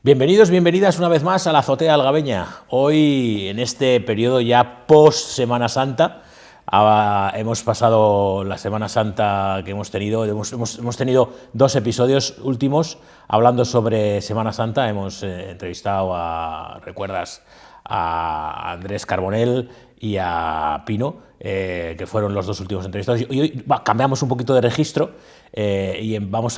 Bienvenidos, bienvenidas una vez más a la Azotea Algabeña. Hoy, en este periodo ya post Semana Santa, hemos pasado la Semana Santa que hemos tenido. Hemos tenido dos episodios últimos hablando sobre Semana Santa. Hemos entrevistado ¿recuerdas? A Andrés Carbonell y a Pino, que fueron los dos últimos entrevistados. Y hoy cambiamos un poquito de registro y estamos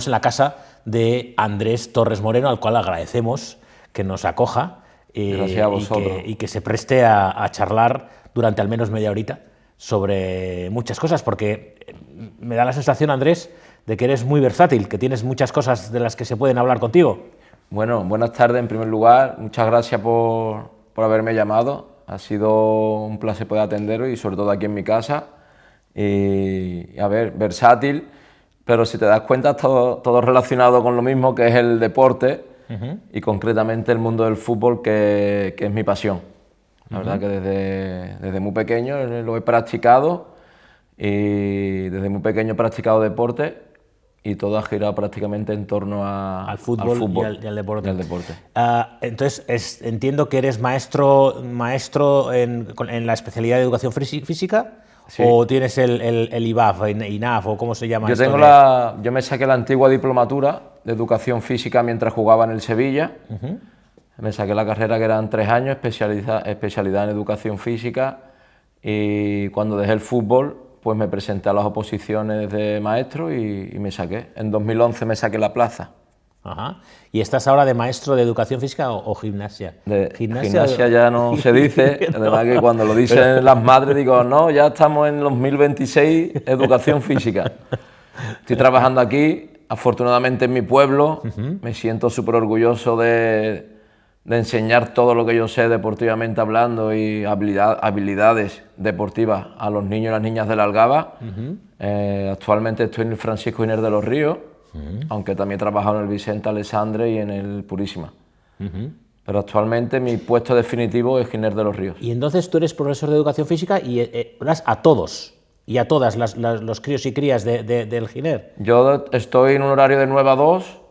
en la casa de Andrés Torres Moreno, al cual agradecemos que nos acoja y que se preste a charlar durante al menos media horita sobre muchas cosas, porque me da la sensación, Andrés, de que eres muy versátil, que tienes muchas cosas de las que se pueden hablar contigo. Bueno, buenas tardes en primer lugar, muchas gracias por haberme llamado, ha sido un placer poder atenderos y sobre todo aquí en mi casa. Y a ver, versátil, pero si te das cuenta todo relacionado con lo mismo, que es el deporte y concretamente el mundo del fútbol, que es mi pasión. La verdad que desde muy pequeño lo he practicado y desde muy pequeño he practicado deporte. Y todo ha girado prácticamente en torno al fútbol y al deporte. Entonces, entiendo que eres maestro en la especialidad de educación física, sí. ¿O tienes el INAF, o cómo se llama? Yo me saqué la antigua diplomatura de educación física mientras jugaba en el Sevilla. Me saqué la carrera, que eran 3 años, especialidad en educación física, y cuando dejé el fútbol pues me presenté a las oposiciones de maestro y me saqué. En 2011 me saqué la plaza. Ajá. ¿Y estás ahora de maestro de educación física o gimnasia? Gimnasia ya no se dice, no. Además que cuando lo dicen las madres digo, no, ya estamos en 2026, educación física. Estoy trabajando aquí, afortunadamente en mi pueblo, me siento súper orgulloso de enseñar todo lo que yo sé deportivamente hablando y habilidades deportivas a los niños y las niñas de la Algaba. Actualmente estoy en el Francisco Giner de los Ríos, aunque también he trabajado en el Vicente Alessandre y en el Purísima. Pero actualmente mi puesto definitivo es Giner de los Ríos. Y entonces tú eres profesor de educación física y das a todos y a todas los críos y crías del Giner. Yo estoy en un horario de 9 a 2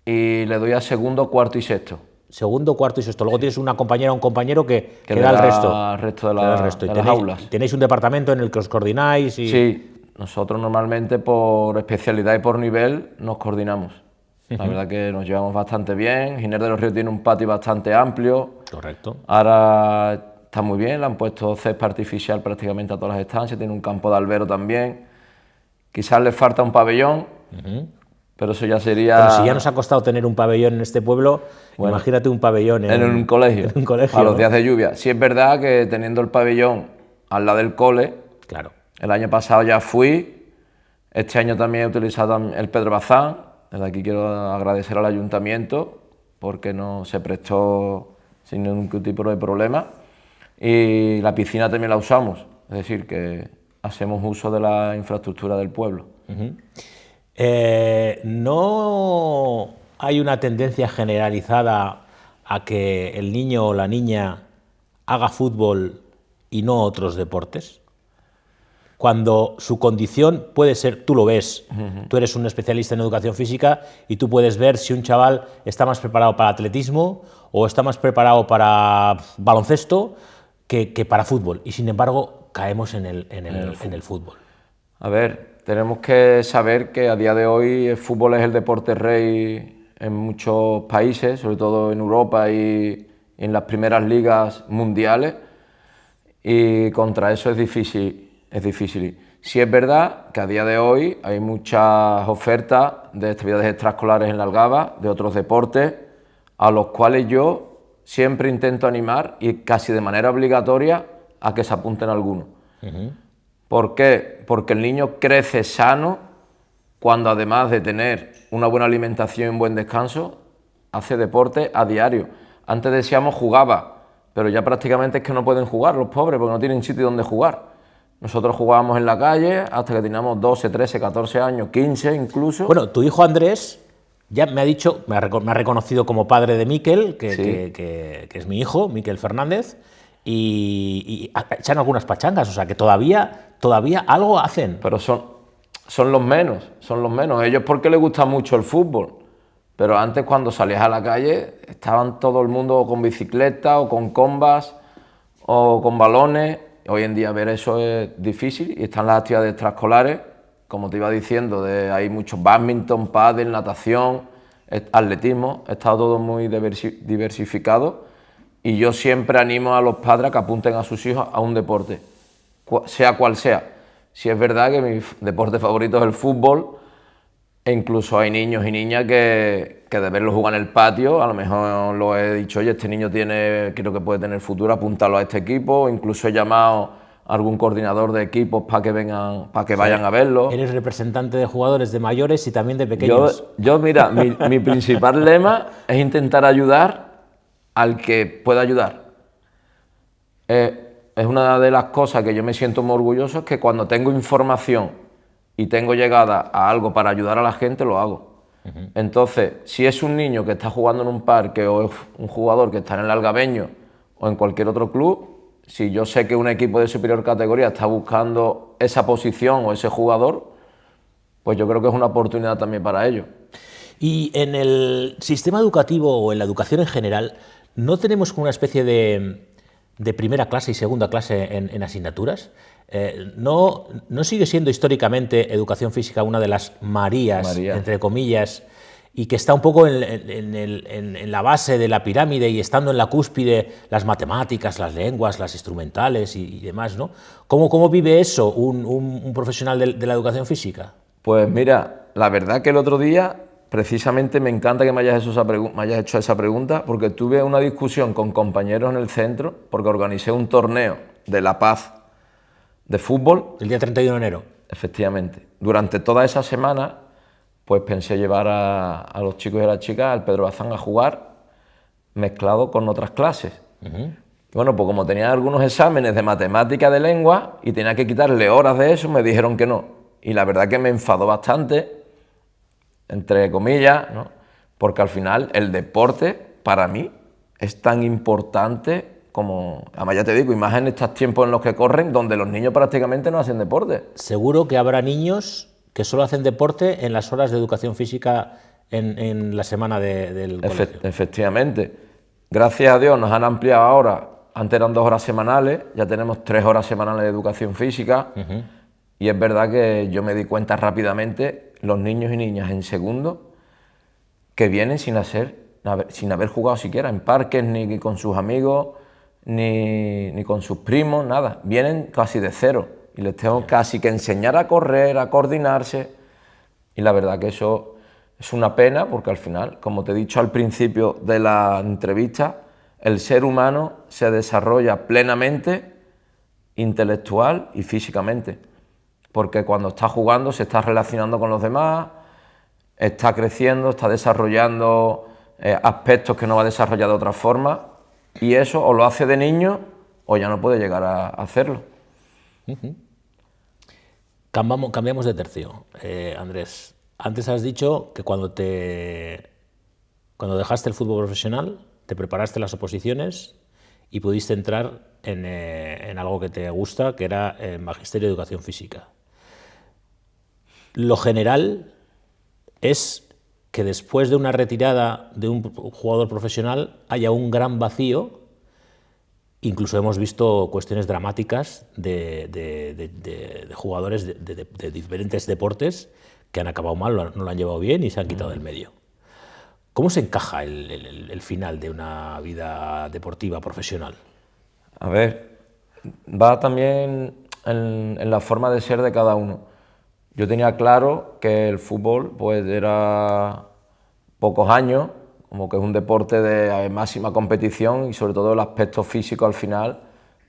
y le doy a segundo, cuarto y sexto. Segundo, cuarto y sexto. Luego tienes una compañera o un compañero que da el resto de las aulas. ¿Tenéis un departamento en el que os coordináis? Sí, nosotros normalmente por especialidad y por nivel nos coordinamos. La verdad que nos llevamos bastante bien. Giner de los Ríos tiene un patio bastante amplio. Correcto. Ahora está muy bien, le han puesto césped artificial prácticamente a todas las estancias, tiene un campo de albero también. Quizás le falta un pabellón. Pero eso ya sería... Bueno, si ya nos ha costado tener un pabellón en este pueblo, bueno, imagínate un pabellón en un colegio. En un colegio, a los días de lluvia. Sí es verdad que teniendo el pabellón al lado del cole, claro. El año pasado ya fui, este año también he utilizado el Pedro Bazán. Desde aquí quiero agradecer al ayuntamiento porque no se prestó sin ningún tipo de problema. Y la piscina también la usamos, es decir, que hacemos uso de la infraestructura del pueblo. ¿No hay una tendencia generalizada a que el niño o la niña haga fútbol y no otros deportes? Cuando su condición puede ser, tú lo ves, tú eres un especialista en educación física y tú puedes ver si un chaval está más preparado para atletismo o está más preparado para baloncesto que para fútbol, y sin embargo caemos en el fútbol. A ver, tenemos que saber que a día de hoy el fútbol es el deporte rey en muchos países, sobre todo en Europa y en las primeras ligas mundiales, y contra eso es difícil. Sí es verdad que a día de hoy hay muchas ofertas de actividades extraescolares en la Algaba, de otros deportes, a los cuales yo siempre intento animar y casi de manera obligatoria a que se apunten algunos. ¿Por qué? Porque el niño crece sano cuando, además de tener una buena alimentación y un buen descanso, hace deporte a diario. Antes decíamos jugaba, pero ya prácticamente es que no pueden jugar los pobres porque no tienen sitio donde jugar. Nosotros jugábamos en la calle hasta que teníamos 12, 13, 14 años, 15 incluso. Bueno, tu hijo Andrés ya me ha dicho, me ha reconocido como padre de Miquel, que es mi hijo, Miquel Fernández, y echan algunas pachangas, o sea que todavía algo hacen. Pero son los menos, Ellos porque les gusta mucho el fútbol, Pero antes, cuando salías a la calle, estaban todo el mundo con bicicleta o con combas o con balones. Hoy en día ver eso es difícil y están las actividades extraescolares, como te iba diciendo, hay mucho bádminton, pádel, natación, atletismo, está todo muy diversificado y yo siempre animo a los padres a que apunten a sus hijos a un deporte, sea cual sea. Si es verdad que mi deporte favorito es el fútbol, e incluso hay niños y niñas que de verlo jugar en el patio, a lo mejor lo he dicho, oye, este niño creo que puede tener futuro, apúntalo a este equipo, incluso he llamado a algún coordinador de equipos para que vengan, para que vayan a verlo. Eres representante de jugadores de mayores y también de pequeños. Mira, mi principal lema es intentar ayudar al que pueda ayudar. Es una de las cosas que yo me siento muy orgulloso, es que cuando tengo información y tengo llegada a algo para ayudar a la gente, lo hago. Entonces, si es un niño que está jugando en un parque o es un jugador que está en el Algabeño o en cualquier otro club, si yo sé que un equipo de superior categoría está buscando esa posición o ese jugador, pues yo creo que es una oportunidad también para ellos. Y en el sistema educativo o en la educación en general, ¿no tenemos como una especie de primera clase y segunda clase en asignaturas? ¿No sigue siendo históricamente educación física una de las Marías, entre comillas, y que está un poco en la base de la pirámide y estando en la cúspide las matemáticas, las lenguas, las instrumentales y demás, ¿no? ¿Cómo vive eso un profesional de la educación física? Pues mira, la verdad que el otro día, precisamente me encanta que me hayas hecho esa pregunta, porque tuve una discusión con compañeros en el centro, porque organicé un torneo de La Paz de fútbol. El día 31 de enero. Efectivamente. Durante toda esa semana, pues pensé llevar a los chicos y a las chicas al Pedro Bazán a jugar mezclado con otras clases. Bueno, pues como tenía algunos exámenes de matemática, de lengua, y tenía que quitarle horas de eso, me dijeron que no. Y la verdad que me enfadó bastante, entre comillas, ¿no? Porque al final el deporte, para mí, es tan importante como, además ya te digo, y más en estos tiempos en los que corren, donde los niños prácticamente no hacen deporte. Seguro que habrá niños que solo hacen deporte en las horas de educación física en la semana del colegio. Efectivamente. Gracias a Dios nos han ampliado ahora, antes eran 2 horas semanales, ya tenemos 3 horas semanales de educación física. Y es verdad que yo me di cuenta rápidamente, los niños y niñas en segundo, que vienen sin haber jugado siquiera en parques, ni con sus amigos, ni con sus primos, nada. Vienen casi de cero y les tengo casi que enseñar a correr, a coordinarse. Y la verdad que eso es una pena, porque al final, como te he dicho al principio de la entrevista, el ser humano se desarrolla plenamente, intelectual y físicamente. Porque cuando está jugando se está relacionando con los demás, está creciendo, está desarrollando aspectos que no va a desarrollar de otra forma, y eso o lo hace de niño o ya no puede llegar a hacerlo. Cambiamos de tercio, Andrés. Antes has dicho que cuando dejaste el fútbol profesional, te preparaste las oposiciones y pudiste entrar en algo que te gusta, que era el Magisterio de Educación Física. Lo general es que después de una retirada de un jugador profesional haya un gran vacío. Incluso hemos visto cuestiones dramáticas de jugadores de diferentes deportes que han acabado mal, no lo han llevado bien y se han quitado del medio. ¿Cómo se encaja el final de una vida deportiva profesional? A ver, va también en la forma de ser de cada uno. Yo tenía claro que el fútbol pues era pocos años, como que es un deporte de máxima competición y sobre todo el aspecto físico al final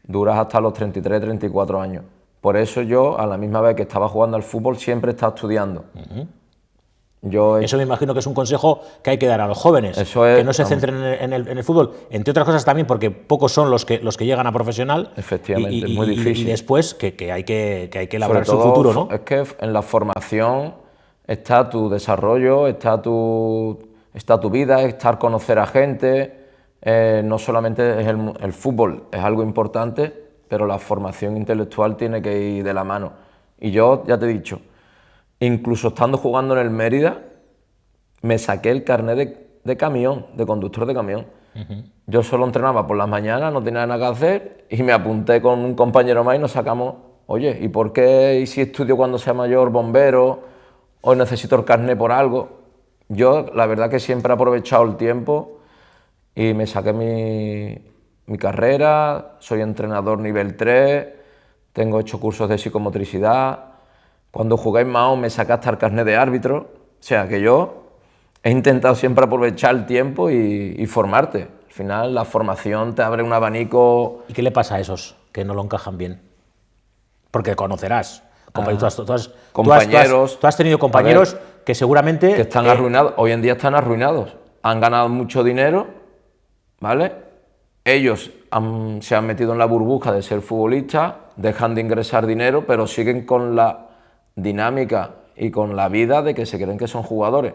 duras hasta los 33, 34 años. Por eso yo, a la misma vez que estaba jugando al fútbol, siempre estaba estudiando. Eso me imagino que es un consejo que hay que dar a los jóvenes, que no se centren en el fútbol, entre otras cosas también porque pocos son los que llegan a profesional. Efectivamente, es muy difícil. Y después que hay que labrar su futuro, ¿no? Es que en la formación está tu desarrollo, está tu vida, está conocer a gente. No solamente es el fútbol, es algo importante, pero la formación intelectual tiene que ir de la mano. Y yo, ya te he dicho, incluso estando jugando en el Mérida, me saqué el carnet de camión, de conductor de camión. Yo solo entrenaba por las mañanas, no tenía nada que hacer y me apunté con un compañero más y nos sacamos, oye, ¿y por qué? ¿Y si estudio cuando sea mayor bombero? ¿O necesito el carnet por algo? Yo la verdad que siempre he aprovechado el tiempo y me saqué mi carrera, soy entrenador nivel 3, tengo 8 cursos de psicomotricidad. Cuando jugué en Mahón me saqué hasta el carnet de árbitro, o sea que yo he intentado siempre aprovechar el tiempo y formarte. Al final la formación te abre un abanico. ¿Y qué le pasa a esos que no lo encajan bien? Porque conocerás. Compañeros. Tú has tenido compañeros que seguramente... Que están arruinados, hoy en día están arruinados. Han ganado mucho dinero, ¿vale? Ellos se han metido en la burbuja de ser futbolistas, dejan de ingresar dinero, pero siguen con la dinámica y con la vida de que se creen que son jugadores.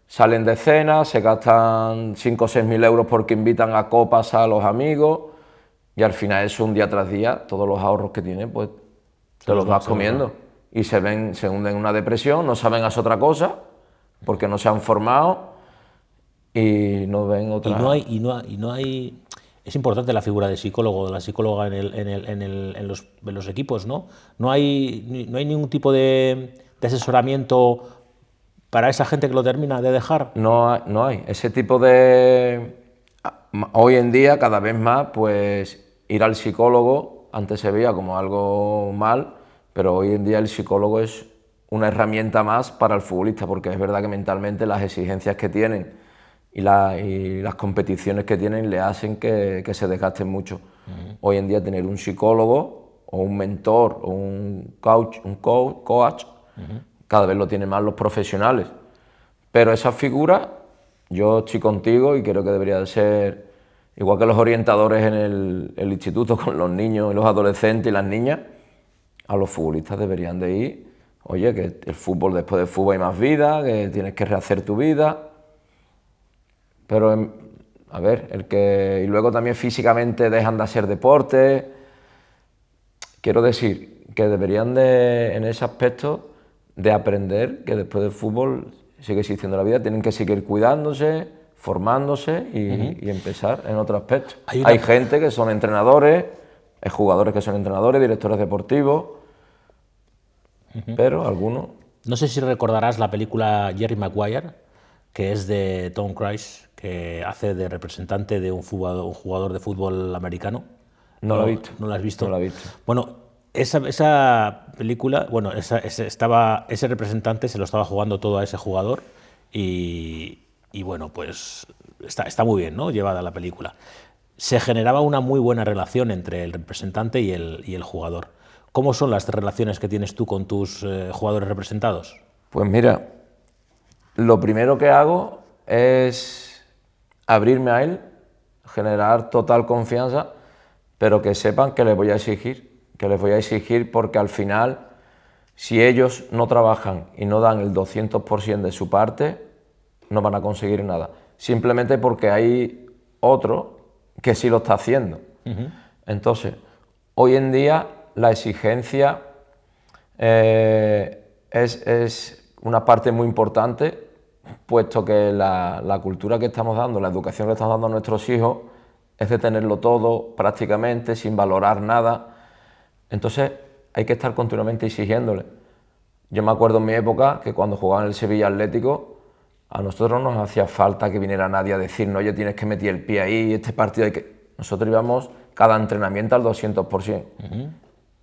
Salen de cena, se gastan 5 o 6 mil euros porque invitan a copas a los amigos y al final eso un día tras día, todos los ahorros que tienen, pues te los vas comiendo. Y se hunden en una depresión, no saben hacer otra cosa porque no se han formado y no ven otra... Y no hay... Es importante la figura del psicólogo, de la psicóloga en los equipos, ¿no? No hay ningún tipo de asesoramiento para esa gente que lo termina de dejar. No hay. Ese tipo de... Hoy en día, cada vez más, pues ir al psicólogo, antes se veía como algo mal, pero hoy en día el psicólogo es una herramienta más para el futbolista, porque es verdad que mentalmente las exigencias que tienen y las competiciones que tienen le hacen que se desgasten mucho. Hoy en día tener un psicólogo o un mentor o un coach, cada vez lo tienen más los profesionales. Pero esa figura, yo estoy contigo y creo que debería de ser, igual que los orientadores en el instituto con los niños y los adolescentes y las niñas, a los futbolistas deberían de ir, oye, que el fútbol, después del fútbol hay más vida, que tienes que rehacer tu vida. Pero, a ver, y luego también físicamente dejan de hacer deporte. Quiero decir que deberían de, en ese aspecto, de aprender que después del fútbol sigue existiendo la vida, tienen que seguir cuidándose, formándose y empezar en otro aspecto. Hay gente que son entrenadores, hay jugadores que son entrenadores, directores deportivos, pero algunos... No sé si recordarás la película Jerry Maguire, que es de Tom Cruise, que hace de representante de un jugador de fútbol americano. No la he visto. ¿No la has visto? No la he visto. Bueno, esa película, bueno, ese representante se lo estaba jugando todo a ese jugador y bueno, pues está muy bien, ¿no?, llevada la película. Se generaba una muy buena relación entre el representante y el jugador. ¿Cómo son las relaciones que tienes tú con tus jugadores representados? Pues mira, lo primero que hago es abrirme a él, generar total confianza, pero que sepan que les voy a exigir porque al final, si ellos no trabajan y no dan el 200% de su parte, no van a conseguir nada. Simplemente porque hay otro que sí lo está haciendo. Entonces, hoy en día la exigencia es una parte muy importante, puesto que la cultura que estamos dando, la educación que estamos dando a nuestros hijos, es de tenerlo todo prácticamente, sin valorar nada. Entonces hay que estar continuamente exigiéndole. Yo me acuerdo en mi época que cuando jugaba en el Sevilla Atlético, a nosotros nos hacía falta que viniera nadie a decirnos, oye, tienes que meter el pie ahí, este partido hay que... Nosotros íbamos cada entrenamiento al 200%.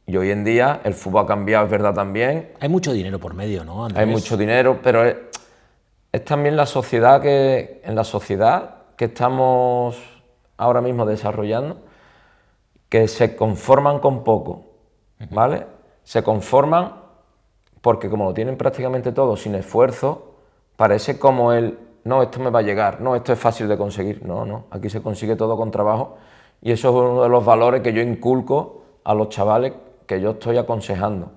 Y hoy en día el fútbol ha cambiado, es verdad también. Hay mucho dinero por medio, ¿no, Andrés? Hay mucho dinero, pero es también la sociedad en la sociedad que estamos ahora mismo desarrollando, que se conforman con poco, ¿vale? Se conforman porque como lo tienen prácticamente todo sin esfuerzo, parece como no, esto me va a llegar, no, esto es fácil de conseguir. No, aquí se consigue todo con trabajo y eso es uno de los valores que yo inculco a los chavales que yo estoy aconsejando.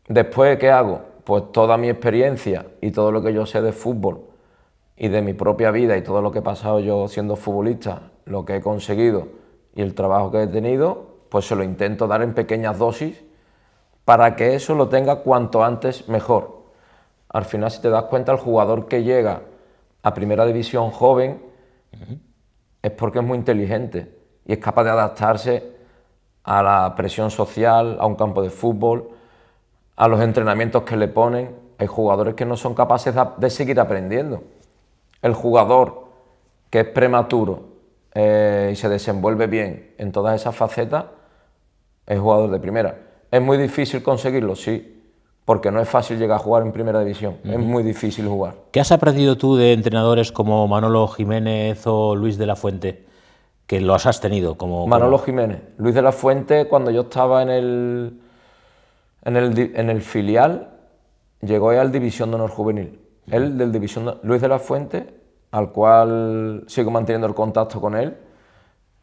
Después, ¿qué hago? Pues toda mi experiencia y todo lo que yo sé de fútbol y de mi propia vida y todo lo que he pasado yo siendo futbolista, lo que he conseguido y el trabajo que he tenido, pues se lo intento dar en pequeñas dosis para que eso lo tenga cuanto antes mejor. Al final, si te das cuenta, el jugador que llega a primera división joven es porque es muy inteligente y es capaz de adaptarse a la presión social, a un campo de fútbol, a los entrenamientos que le ponen. Hay jugadores que no son capaces de seguir aprendiendo. El jugador que es prematuro y se desenvuelve bien en todas esas facetas es jugador de primera. ¿Es muy difícil conseguirlo? Sí, porque no es fácil llegar a jugar en primera división, es muy difícil jugar. ¿Qué has aprendido tú de entrenadores como Manolo Jiménez o Luis de la Fuente, que los has tenido Manolo Jiménez, Luis de la Fuente, cuando yo estaba en el filial, llegó al División de Honor Juvenil. Él del Luis de la Fuente, al cual sigo manteniendo el contacto con él,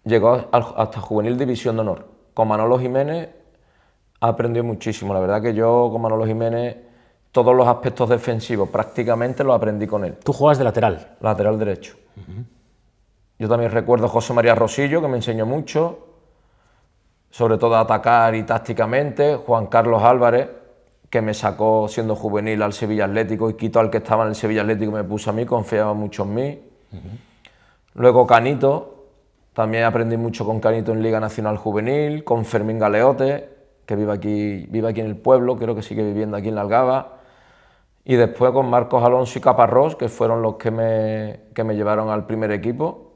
llegó hasta Juvenil División de Honor. Con Manolo Jiménez aprendió muchísimo. La verdad que yo con Manolo Jiménez todos los aspectos defensivos prácticamente los aprendí con él. ¿Tú jugabas de lateral? Lateral derecho. Yo también recuerdo a José María Rosillo, que me enseñó mucho, sobre todo a atacar y tácticamente. Juan Carlos Álvarez, que me sacó siendo juvenil al Sevilla Atlético y quitó al que estaba en el Sevilla Atlético y me puso a mí, confiaba mucho en mí. Luego Canito, también aprendí mucho con Canito en Liga Nacional Juvenil, con Fermín Galeote, que vive aquí en el pueblo, creo que sigue viviendo aquí en La Algaba. Y después con Marcos Alonso y Caparrós, que fueron los que me llevaron al primer equipo,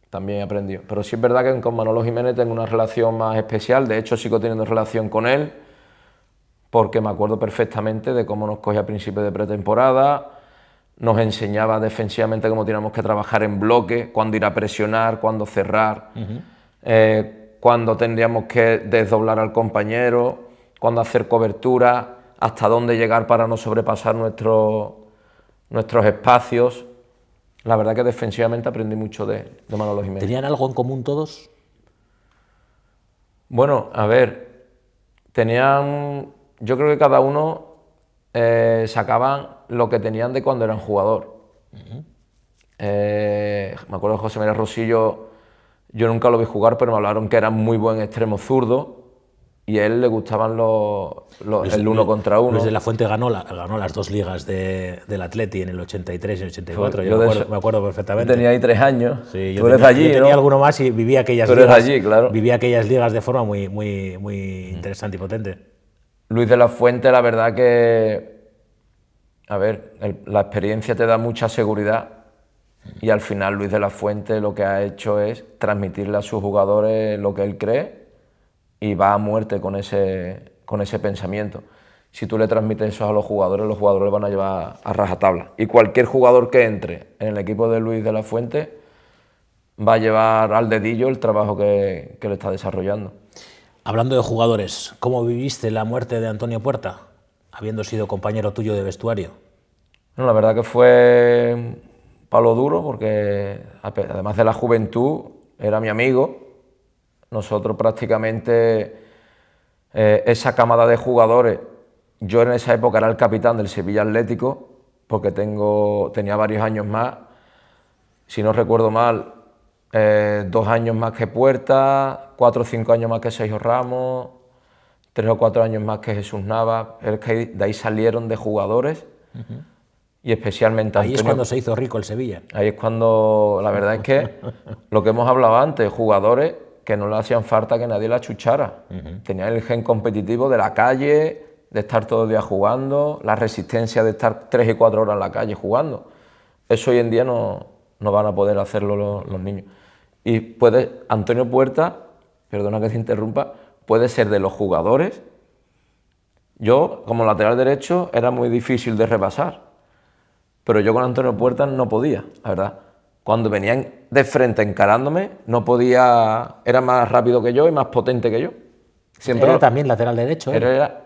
también aprendí. Pero sí es verdad que con Manolo Jiménez tengo una relación más especial, de hecho sigo teniendo relación con él, porque me acuerdo perfectamente de cómo nos cogía a principios de pretemporada, nos enseñaba defensivamente cómo teníamos que trabajar en bloque, cuándo ir a presionar, cuándo cerrar, cuándo tendríamos que desdoblar al compañero, cuándo hacer cobertura, hasta dónde llegar para no sobrepasar nuestros espacios. La verdad que defensivamente aprendí mucho de Manolo Jiménez. ¿Tenían algo en común todos? Bueno, a ver, yo creo que cada uno sacaban lo que tenían de cuando eran jugador. Me acuerdo de José María Rosillo, yo nunca lo vi jugar, pero me hablaron que era muy buen extremo zurdo y a él le gustaban el uno contra uno. Luis de la Fuente ganó las dos ligas del Atleti en el 83 y el 84, me acuerdo perfectamente. Tenía ahí 3 años. Sí, tú eres allí, yo tenía alguno más y vivía aquellas ligas. Tú eres allí, claro. Vivía aquellas ligas de forma muy interesante y potente. Luis de la Fuente, la verdad que, a ver, la experiencia te da mucha seguridad y al final Luis de la Fuente lo que ha hecho es transmitirle a sus jugadores lo que él cree y va a muerte con ese pensamiento. Si tú le transmites eso a los jugadores le van a llevar a rajatabla. Y cualquier jugador que entre en el equipo de Luis de la Fuente va a llevar al dedillo el trabajo que le está desarrollando. Hablando de jugadores, ¿cómo viviste la muerte de Antonio Puerta, habiendo sido compañero tuyo de vestuario? Bueno, la verdad que fue un palo duro porque además de la juventud era mi amigo. Nosotros prácticamente, esa camada de jugadores, yo en esa época era el capitán del Sevilla Atlético, porque tenía varios años más, si no recuerdo mal, 2 años más que Puerta, 4 o 5 años más que Sergio Ramos, 3 o 4 años más que Jesús Navas. Es que de ahí salieron de jugadores y especialmente Antonio. Ahí es cuando se hizo rico el Sevilla. Ahí es cuando, la verdad es que, lo que hemos hablado antes, jugadores que no le hacían falta que nadie la chuchara. Tenían el gen competitivo de la calle, de estar todo el día jugando, la resistencia de estar 3 y 4 horas en la calle jugando. Eso hoy en día no van a poder hacerlo los niños. Y Antonio Puerta, perdona que te interrumpa, puede ser de los jugadores. Yo, como lateral derecho, era muy difícil de repasar, pero yo con Antonio Puerta no podía, la verdad. Cuando venían de frente encarándome, no podía, era más rápido que yo y más potente que yo. Era también lateral derecho. Era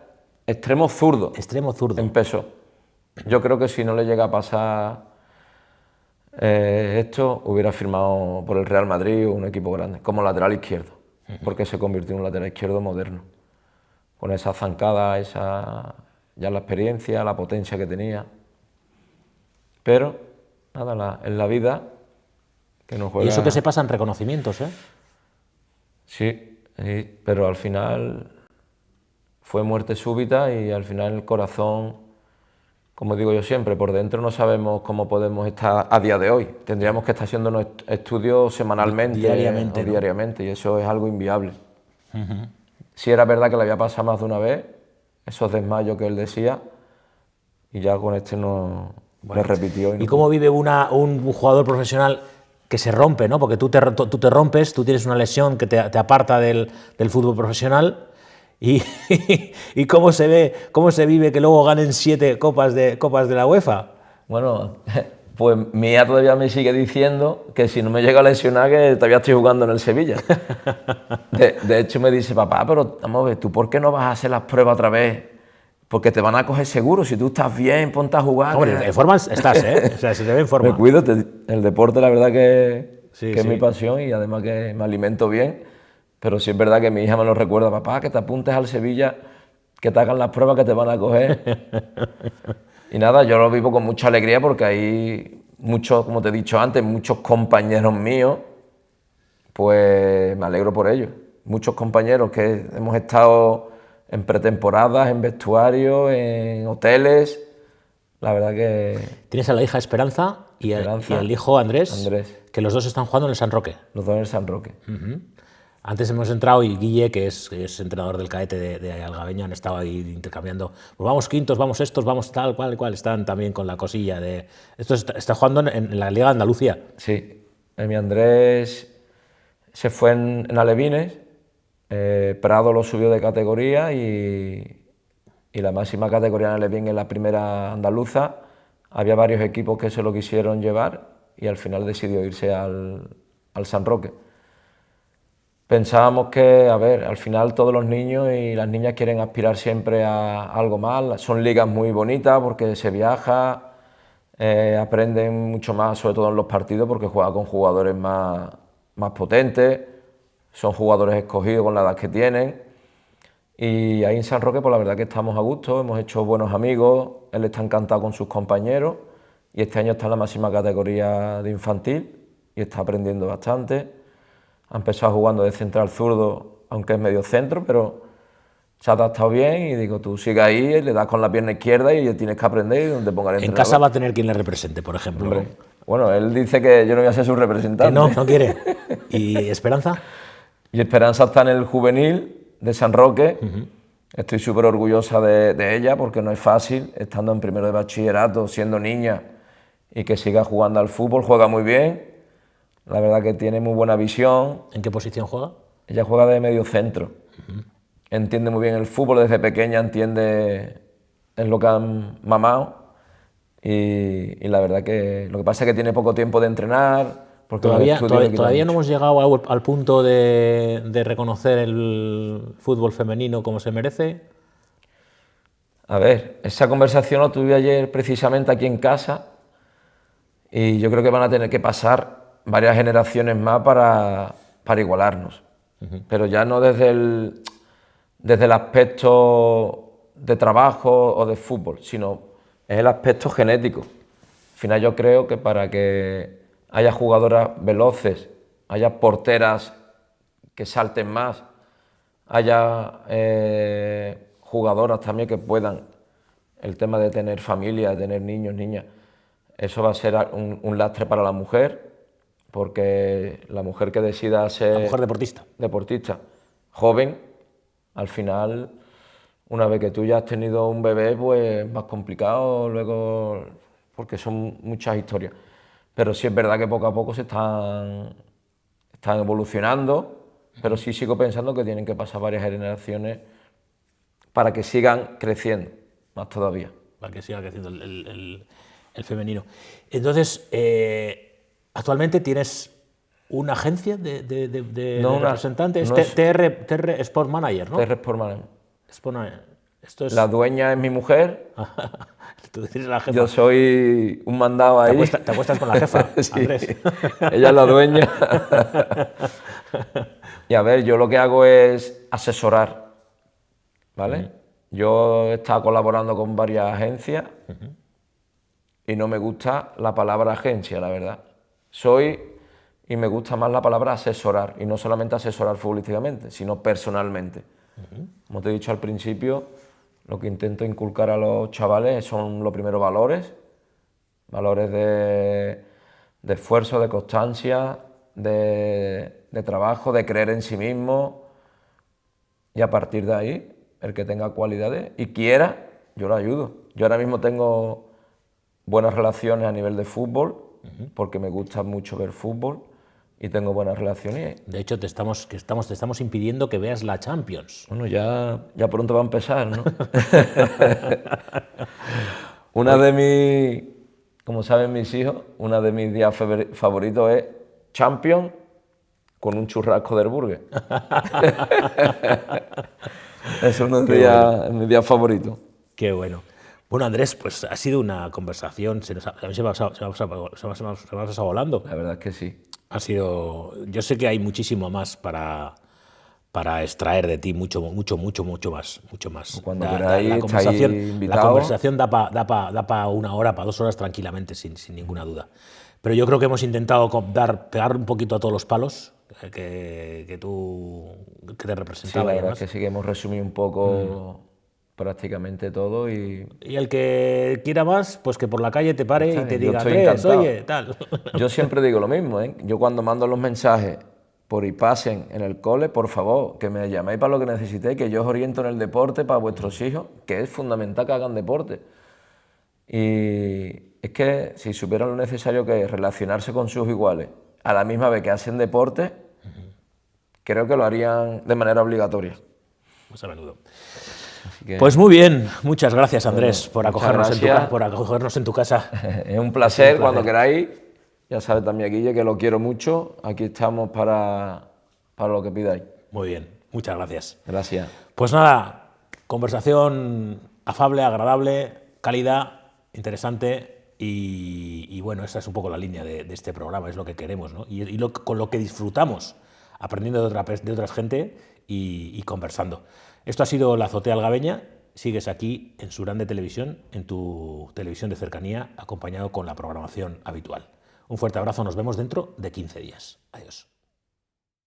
extremo zurdo. Extremo zurdo. Empezó. Yo creo que si no le llega a pasar esto, hubiera firmado por el Real Madrid o un equipo grande, como lateral izquierdo, porque se convirtió en un lateral izquierdo moderno. Con esa zancada, ya la experiencia, la potencia que tenía. Pero, nada, en la vida que no juega... Y eso que se pasan reconocimientos, ¿eh? Sí, pero al final fue muerte súbita y al final el corazón como digo yo siempre, por dentro no sabemos cómo podemos estar a día de hoy. Tendríamos que estar haciendo unos estudios semanalmente Diariamente, o ¿no? diariamente, y eso es algo inviable. Sí era verdad que le había pasado más de una vez, esos desmayos que él decía, y ya con este no le repitió. ¿Y cómo vive un jugador profesional que se rompe, ¿no? Porque tú te rompes, tú tienes una lesión que te aparta del fútbol profesional. ¿Y, y cómo se vive que luego ganen 7 copas de la UEFA? Bueno, pues mi hija todavía me sigue diciendo que si no me llega a lesionar que todavía estoy jugando en el Sevilla. De hecho me dice, papá, pero vamos a ver, ¿tú por qué no vas a hacer las pruebas otra vez? Porque te van a coger seguro, si tú estás bien, ponte a jugar. Hombre, en forma estás, ¿eh? O sea, se te ve en forma. Me cuido, el deporte la verdad que Sí, es sí. mi pasión y además que me alimento bien, pero sí es verdad que mi hija me lo recuerda, papá, que te apuntes al Sevilla, que te hagan las pruebas que te van a coger. Y nada, yo lo vivo con mucha alegría porque hay muchos, como te he dicho antes, muchos compañeros míos, pues me alegro por ellos. Muchos compañeros que hemos estado en pretemporadas, en vestuarios, en hoteles. La verdad que Tienes a la hija Esperanza y Esperanza, al hijo Andrés, Andrés, que los dos están jugando en el San Roque. los dos en el San Roque. Antes hemos entrado y Guille, que es entrenador del cadete de Algabeña, han estado ahí intercambiando. Pues vamos quintos, vamos estos, vamos tal, cual. Están también con la cosilla de. Esto está jugando en la Liga de Andalucía. Sí, mi Andrés se fue en Alevines, Prado lo subió de categoría y la máxima categoría en Alevín es la primera andaluza. Había varios equipos que se lo quisieron llevar y al final decidió irse al San Roque. Pensábamos que, a ver, al final todos los niños y las niñas quieren aspirar siempre a algo más. Son ligas muy bonitas porque se viaja, aprenden mucho más, sobre todo en los partidos, porque juega con jugadores más potentes, son jugadores escogidos con la edad que tienen. Y ahí en San Roque, pues la verdad que estamos a gusto, hemos hecho buenos amigos, él está encantado con sus compañeros y este año está en la máxima categoría de infantil y está aprendiendo bastante. Ha empezado jugando de central zurdo, aunque es medio centro, pero se ha adaptado bien y digo, tú sigue ahí, le das con la pierna izquierda y tienes que aprender y donde ponga el En entrenador. casa va a tener quien le represente, por ejemplo. Hombre, bueno, él dice que yo no voy a ser su representante. No quiere. ¿Y Esperanza? Y Esperanza está en el juvenil de San Roque. Estoy súper orgullosa de ella porque no es fácil, estando en primero de bachillerato, siendo niña y que siga jugando al fútbol, juega muy bien. La verdad que tiene muy buena visión. ¿En qué posición juega? Ella juega de medio centro. Entiende muy bien el fútbol, desde pequeña entiende en lo que han mamado. Y la verdad que lo que pasa es que tiene poco tiempo de entrenar. Porque Todavía no hemos llegado al punto de reconocer el fútbol femenino como se merece. A ver, esa conversación la tuve ayer precisamente aquí en casa y yo creo que van a tener que pasar varias generaciones más para igualarnos. Pero ya no desde el aspecto de trabajo o de fútbol, sino es el aspecto genético. Al final yo creo que para que haya jugadoras veloces, haya porteras que salten más, haya jugadoras también que puedan, el tema de tener familia, de tener niños, niñas, eso va a ser un lastre para la mujer, porque la mujer que decida ser La mujer deportista joven, al final, una vez que tú ya has tenido un bebé, pues es más complicado luego, porque son muchas historias. Pero sí es verdad que poco a poco están evolucionando, pero sí sigo pensando que tienen que pasar varias generaciones para que sigan creciendo, más todavía. Para que siga creciendo el femenino. Entonces, actualmente tienes una agencia de representantes, TR Sport Manager, ¿no? TR Sport Manager. Sport Manager. Esto es... La dueña es mi mujer. Tú eres la jefa. Yo soy un mandado ahí. ¿Te acuestas con la jefa, sí, Andrés? Ella es la dueña. Y a ver, yo lo que hago es asesorar, ¿vale? Yo he estado colaborando con varias agencias y no me gusta la palabra agencia, la verdad. Y me gusta más la palabra asesorar, y no solamente asesorar futbolísticamente, sino personalmente. Como te he dicho al principio, lo que intento inculcar a los chavales son los primeros valores, valores de esfuerzo, de constancia, de trabajo, de creer en sí mismo, y a partir de ahí, el que tenga cualidades y quiera, yo lo ayudo. Yo ahora mismo tengo buenas relaciones a nivel de fútbol, porque me gusta mucho ver fútbol y tengo buenas relaciones. De hecho, te estamos impidiendo que veas la Champions. Bueno, ya pronto va a empezar, ¿no? Una de mis, como saben mis hijos, una de mis días favoritos es Champions con un churrasco del Burger. Es uno de mis días favoritos. Qué bueno. Bueno, Andrés, pues ha sido una conversación, a mí se me ha pasado volando. La verdad es que sí. Yo sé que hay muchísimo más para extraer de ti, mucho más. Cuando queráis, la conversación da para 1 hora, para 2 horas tranquilamente, sin ninguna duda. Pero yo creo que hemos intentado pegar un poquito a todos los palos que te representaba. Sí, la verdad es que sí que hemos resumido un poco prácticamente todo y el que quiera más, pues que por la calle te pare y te diga, Andrés, oye, tal. Yo siempre digo lo mismo, ¿eh? Yo cuando mando los mensajes por iPassen en el cole, por favor, que me llaméis para lo que necesitéis, que yo os oriento en el deporte para vuestros hijos, que es fundamental que hagan deporte. Y es que si supieran lo necesario que es relacionarse con sus iguales a la misma vez que hacen deporte, creo que lo harían de manera obligatoria. Pues a menudo. Pues muy bien, muchas gracias, Andrés, por acogernos en tu casa. Es un placer, cuando queráis. Ya sabes también, Guille, que lo quiero mucho. Aquí estamos para lo que pidáis. Muy bien, muchas gracias. Gracias. Pues nada, conversación afable, agradable, cálida, interesante y bueno, esa es un poco la línea de este programa, es lo que queremos, ¿no? Con lo que disfrutamos, aprendiendo de otras gente y conversando. Esto ha sido La Azotea Algabeña. Sigues aquí en Surán de Televisión, en tu televisión de cercanía, acompañado con la programación habitual. Un fuerte abrazo, nos vemos dentro de 15 días. Adiós.